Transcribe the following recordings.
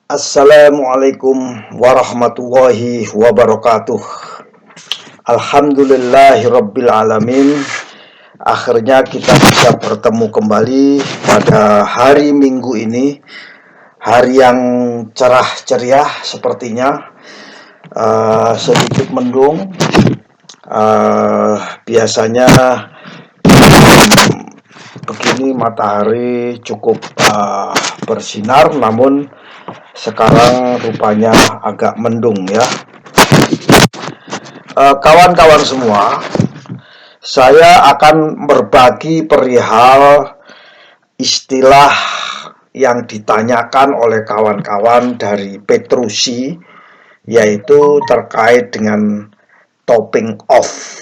Assalamualaikum warahmatullahi wabarakatuh. Alhamdulillahirabbil alamin. Akhirnya kita bisa bertemu kembali pada hari Minggu ini. Hari yang cerah ceria sepertinya. Sedikit mendung. Biasanya begini matahari cukup bersinar, namun sekarang rupanya agak mendung ya. Kawan-kawan semua, saya akan berbagi perihal istilah yang ditanyakan oleh kawan-kawan dari Petrusi, yaitu terkait dengan topping off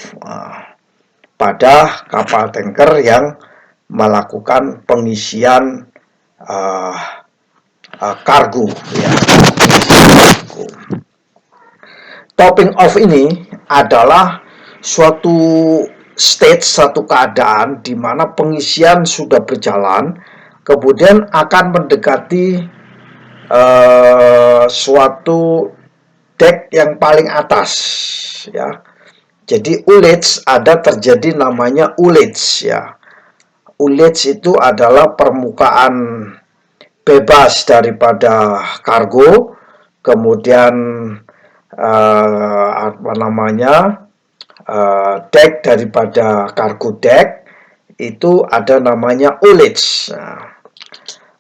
pada kapal tanker yang melakukan pengisian kargo ya. Topping off ini adalah suatu stage, satu keadaan di mana pengisian sudah berjalan, kemudian akan mendekati suatu deck yang paling atas ya. Jadi ullage ada terjadi namanya ullage ya. Ullage itu adalah permukaan bebas daripada kargo, kemudian deck daripada kargo deck itu ada namanya ullage.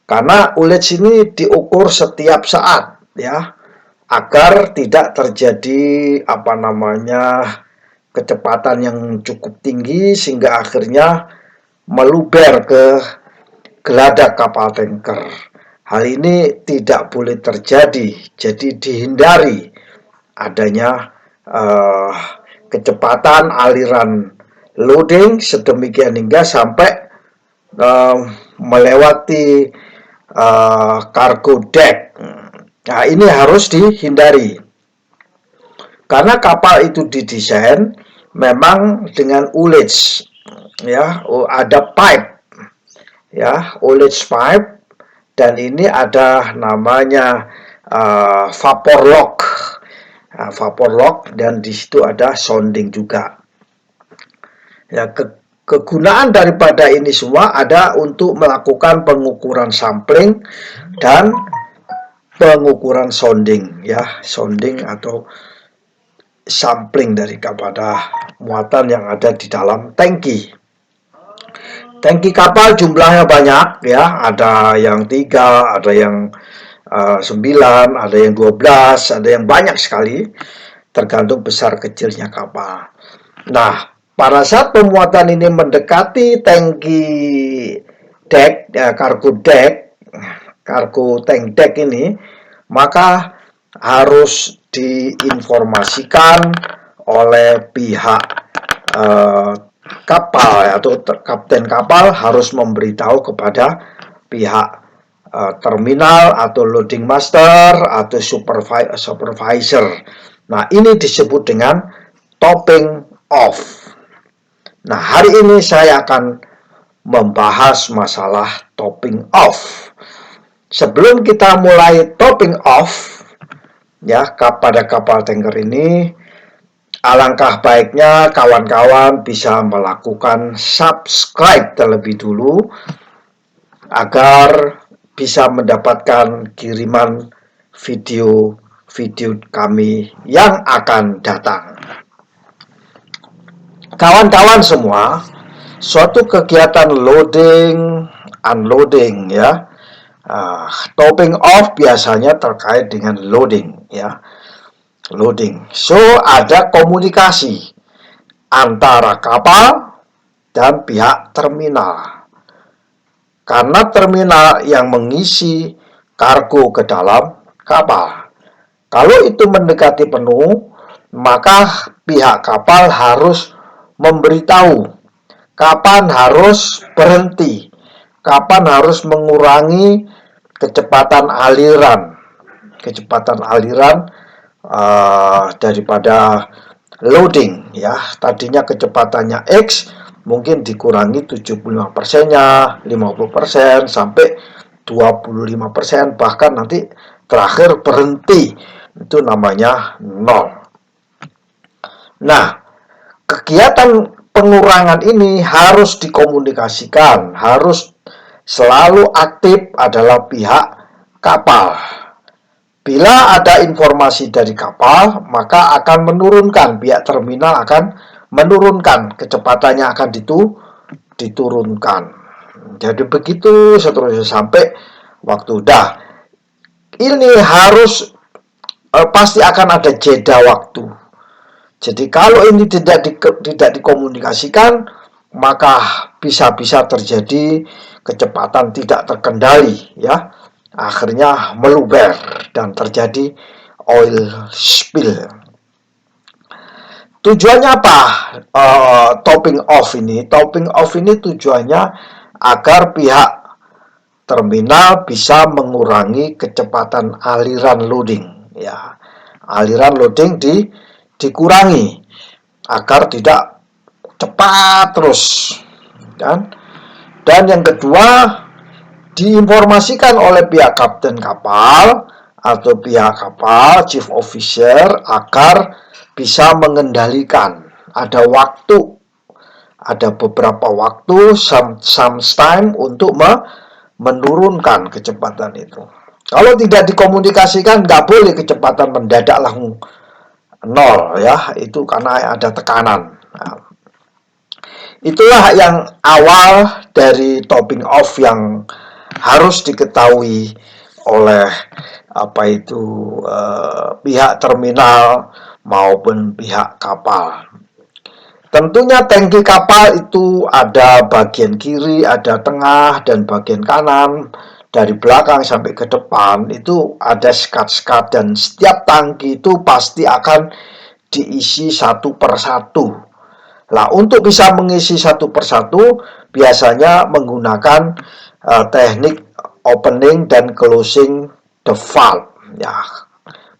Karena ullage ini diukur setiap saat ya, agar tidak terjadi kecepatan yang cukup tinggi sehingga akhirnya meluber ke geladak kapal tanker. Hal ini tidak boleh terjadi, jadi dihindari adanya kecepatan aliran loading sedemikian hingga sampai melewati cargo deck. Nah, ini harus dihindari karena kapal itu didesain memang dengan ullage ya, ada pipe ya, ullage pipe, dan ini ada namanya vapor lock, dan di situ ada sounding juga. Ya, kegunaan daripada ini semua ada untuk melakukan pengukuran sampling dan pengukuran sounding ya, sounding atau sampling daripada muatan yang ada di dalam tangki. Tangki kapal jumlahnya banyak ya, ada yang 3, ada yang 9, ada yang 12, ada yang banyak sekali, tergantung besar kecilnya kapal. Nah, pada saat pemuatan ini mendekati tangki deck, cargo tank deck ini, maka harus diinformasikan oleh pihak kapal atau kapten kapal harus memberitahu kepada pihak terminal atau loading master atau supervisor. Nah, ini disebut dengan topping off. Nah, hari ini saya akan membahas masalah topping off. Sebelum kita mulai topping off ya pada kapal tanker ini, alangkah baiknya kawan-kawan bisa melakukan subscribe terlebih dulu agar bisa mendapatkan kiriman video-video kami yang akan datang. Kawan-kawan semua, suatu kegiatan loading, unloading ya, topping off biasanya terkait dengan loading ya. Loading. So, ada komunikasi antara kapal dan pihak terminal. Karena terminal yang mengisi kargo ke dalam kapal. Kalau itu mendekati penuh, maka pihak kapal harus memberitahu kapan harus berhenti, kapan harus mengurangi kecepatan aliran daripada loading ya. Tadinya kecepatannya X, mungkin dikurangi 75%-nya, 50% sampai 25%, bahkan nanti terakhir berhenti, itu namanya nol. Nah, kegiatan pengurangan ini harus dikomunikasikan, harus selalu aktif adalah pihak kapal. Bila ada informasi dari kapal, maka akan menurunkan, pihak terminal akan menurunkan, kecepatannya akan diturunkan. Jadi begitu seterusnya sampai waktu dah. Ini harus pasti akan ada jeda waktu. Jadi kalau ini tidak dikomunikasikan, maka bisa-bisa terjadi kecepatan tidak terkendali, ya. Akhirnya meluber dan terjadi oil spill. Tujuannya apa? Topping off ini tujuannya agar pihak terminal bisa mengurangi kecepatan aliran loading, ya. Aliran loading dikurangi agar tidak cepat terus, kan? Dan yang kedua, diinformasikan oleh pihak kapten kapal atau pihak kapal, chief officer, agar bisa mengendalikan. Ada waktu, ada beberapa waktu, time untuk menurunkan kecepatan itu. Kalau tidak dikomunikasikan, nggak boleh kecepatan mendadak langsung nol, ya, itu karena ada tekanan. Nah, itulah yang awal dari topping off yang harus diketahui oleh pihak terminal maupun pihak kapal. Tentunya tangki kapal itu ada bagian kiri, ada tengah, dan bagian kanan. Dari belakang sampai ke depan itu ada skat-skat, dan setiap tangki itu pasti akan diisi satu per satu. Nah, untuk bisa mengisi satu per satu biasanya menggunakan teknik opening dan closing the valve, ya,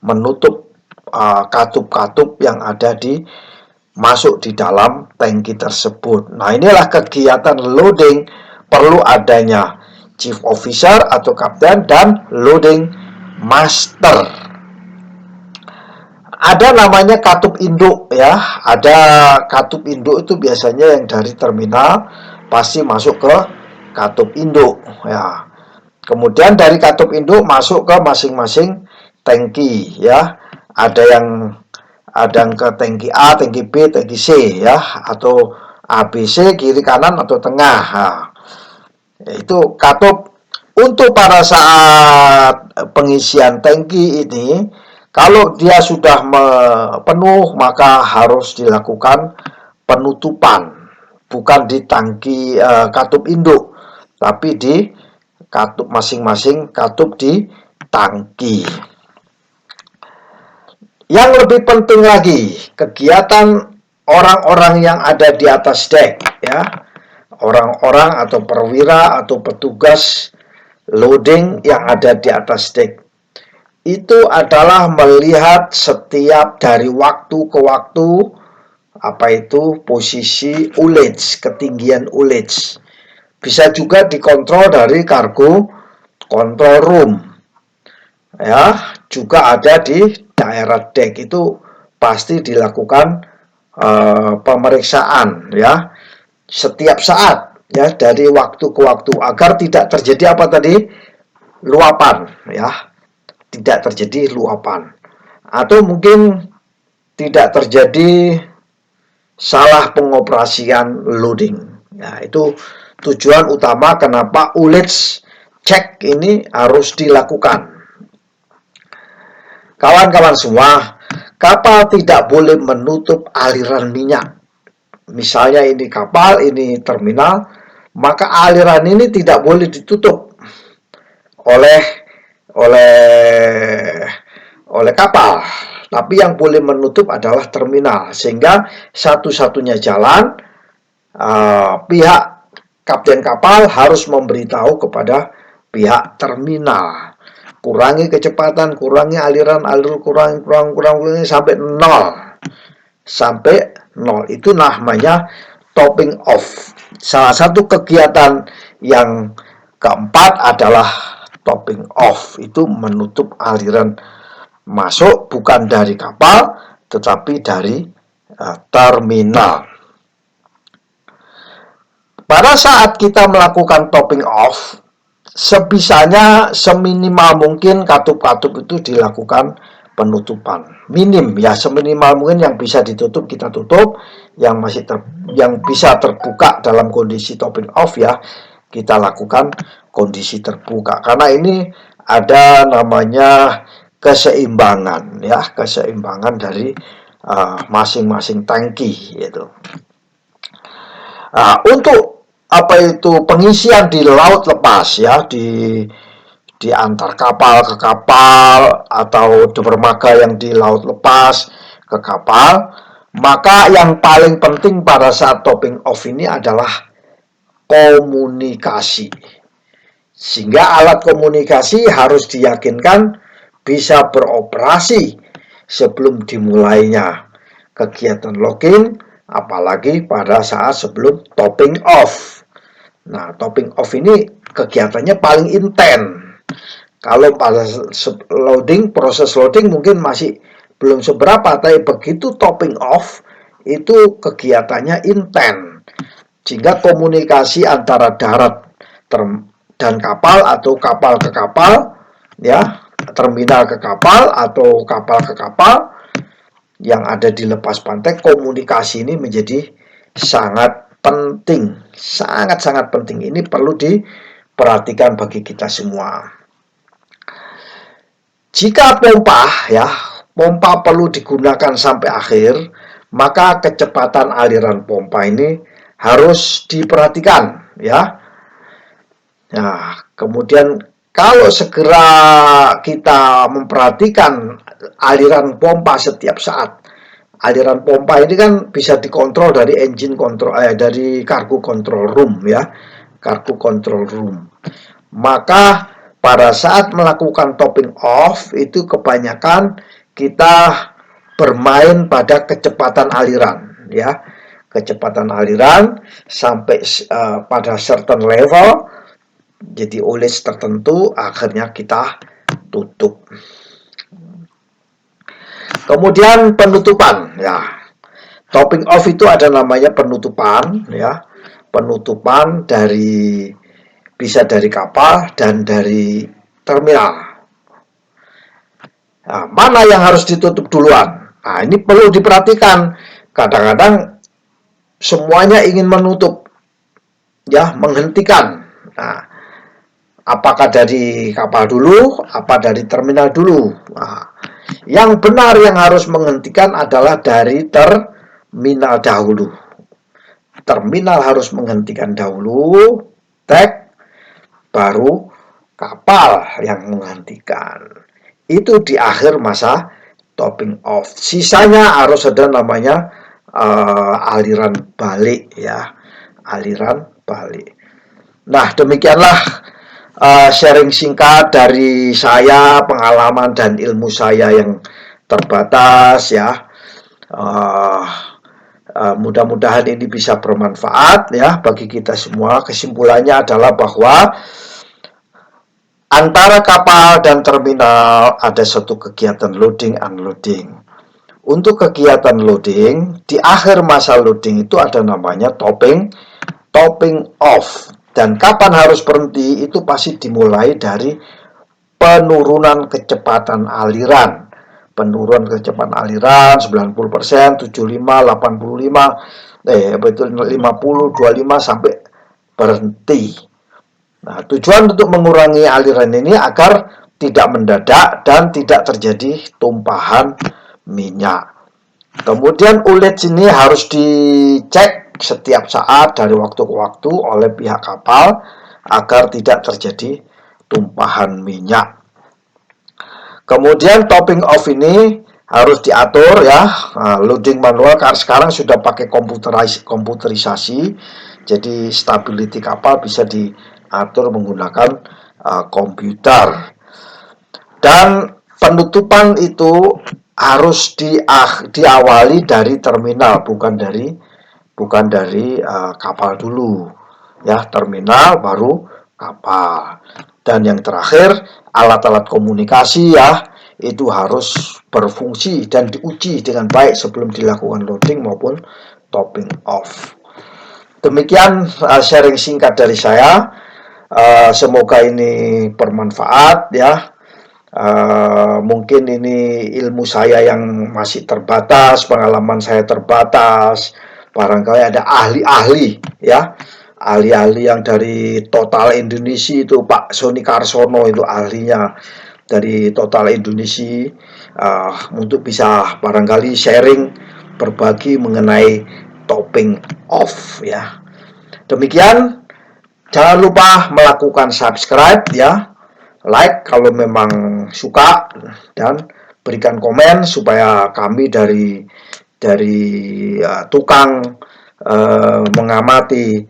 menutup katup-katup yang ada masuk di dalam tangki tersebut. Nah, inilah kegiatan loading, perlu adanya chief officer atau kapten dan loading master. Ada namanya katup induk, ya. Ada katup induk itu biasanya yang dari terminal pasti masuk ke katup induk, ya. Kemudian dari katup induk masuk ke masing-masing tangki, ya. Ada yang ke tangki A, tangki B, tangki C, ya, atau ABC, kiri kanan atau tengah. Nah, itu katup. Untuk pada saat pengisian tangki ini, kalau dia sudah penuh, maka harus dilakukan penutupan, bukan di tangki katup induk, tapi di katup masing-masing katup di tangki. Yang lebih penting lagi, kegiatan orang-orang yang ada di atas dek, ya, orang-orang atau perwira atau petugas loading yang ada di atas dek, itu adalah melihat setiap dari waktu ke waktu posisi ullage, ketinggian ullage. Bisa juga dikontrol dari cargo control room, ya. Juga ada di daerah dek, itu pasti dilakukan pemeriksaan, ya, setiap saat, ya, dari waktu ke waktu agar tidak terjadi luapan, ya, tidak terjadi luapan, atau mungkin tidak terjadi salah pengoperasian loading. Nah, itu tujuan utama kenapa ullage check ini harus dilakukan. Kawan-kawan semua, kapal tidak boleh menutup aliran minyak. Misalnya ini kapal, ini terminal, maka aliran ini tidak boleh ditutup oleh kapal. Tapi yang boleh menutup adalah terminal, sehingga satu-satunya jalan pihak kapten kapal harus memberitahu kepada pihak terminal, kurangi kecepatan, kurangi aliran, kurangi sampai nol. Itu namanya topping off. Salah satu kegiatan yang keempat adalah topping off, itu menutup aliran masuk bukan dari kapal tetapi dari terminal. Pada saat kita melakukan topping off, sebisanya seminimal mungkin katup-katup itu dilakukan penutupan minim ya, seminimal mungkin yang bisa ditutup kita tutup, yang bisa terbuka dalam kondisi topping off ya kita lakukan kondisi terbuka, karena ini ada namanya keseimbangan ya, keseimbangan dari masing-masing tangki gitu. Untuk pengisian di laut lepas ya, di antar kapal ke kapal atau dermaga yang di laut lepas ke kapal, maka yang paling penting pada saat topping off ini adalah komunikasi. Sehingga alat komunikasi harus diyakinkan bisa beroperasi sebelum dimulainya kegiatan logging, apalagi pada saat sebelum topping off. Nah, topping off ini kegiatannya paling intens. Kalau pada proses loading mungkin masih belum seberapa, tapi begitu topping off itu kegiatannya intens. Sehingga komunikasi antara darat dan kapal atau kapal ke kapal ya, terminal ke kapal atau kapal ke kapal yang ada di lepas pantai, komunikasi ini menjadi sangat penting, sangat-sangat penting. Ini perlu diperhatikan bagi kita semua. Jika pompa perlu digunakan sampai akhir, maka kecepatan aliran pompa ini harus diperhatikan ya. Nah, kemudian kalau segera kita memperhatikan aliran pompa setiap saat, aliran pompa ini kan bisa dikontrol dari engine control, dari cargo control room ya, cargo control room. Maka pada saat melakukan topping off itu kebanyakan kita bermain pada kecepatan aliran ya, kecepatan aliran sampai pada certain level, jadi ulis tertentu, akhirnya kita tutup. Kemudian penutupan ya, topping off itu ada namanya penutupan ya, penutupan dari bisa dari kapal dan dari terminal. Nah, mana yang harus ditutup duluan? Nah, ini perlu diperhatikan. Kadang-kadang semuanya ingin menutup, ya, menghentikan. Nah, apakah dari kapal dulu, apa dari terminal dulu? Nah, yang benar yang harus menghentikan adalah dari terminal dahulu. Terminal harus menghentikan dahulu, baru kapal yang menghentikan. Itu di akhir masa topping off. Sisanya harus ada namanya aliran balik ya, aliran balik. Nah, demikianlah sharing singkat dari saya, pengalaman dan ilmu saya yang terbatas ya. Mudah-mudahan ini bisa bermanfaat ya bagi kita semua. Kesimpulannya adalah bahwa antara kapal dan terminal ada satu kegiatan loading unloading. Untuk kegiatan loading, di akhir masa loading itu ada namanya topping off. Dan kapan harus berhenti itu pasti dimulai dari penurunan kecepatan aliran. Penurunan kecepatan aliran 90%, 75, 85, betul 50, 25 sampai berhenti. Nah, tujuan untuk mengurangi aliran ini agar tidak mendadak dan tidak terjadi tumpahan minyak. Kemudian ulet ini harus dicek setiap saat dari waktu ke waktu oleh pihak kapal agar tidak terjadi tumpahan minyak. Kemudian topping off ini harus diatur ya, loading manual karena sekarang sudah pakai komputerisasi, jadi stability kapal bisa diatur menggunakan komputer. Dan penutupan itu harus diawali dari terminal, bukan dari kapal dulu ya, terminal baru kapal. Dan yang terakhir, alat-alat komunikasi ya, itu harus berfungsi dan diuji dengan baik sebelum dilakukan loading maupun topping off. Demikian sharing singkat dari saya. Semoga ini bermanfaat ya. Mungkin ini ilmu saya yang masih terbatas, pengalaman saya terbatas. Barangkali ada ahli-ahli ya, ahli-ahli yang dari Total Indonesia itu Pak Sony Karsono itu ahlinya dari Total Indonesia, untuk bisa barangkali sharing, berbagi mengenai topping off ya. Demikian, jangan lupa melakukan subscribe ya, like kalau memang suka, dan berikan komen supaya kami dari tukang mengamati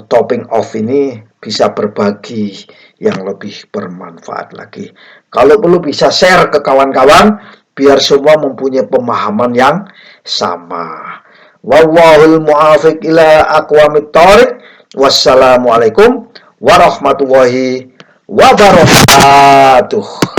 topping off ini bisa berbagi yang lebih bermanfaat lagi. Kalau perlu bisa share ke kawan-kawan biar semua mempunyai pemahaman yang sama. Wallahul muwaffiq ila aqwamit thoriq. Wassalamualaikum warahmatullahi wabarakatuh.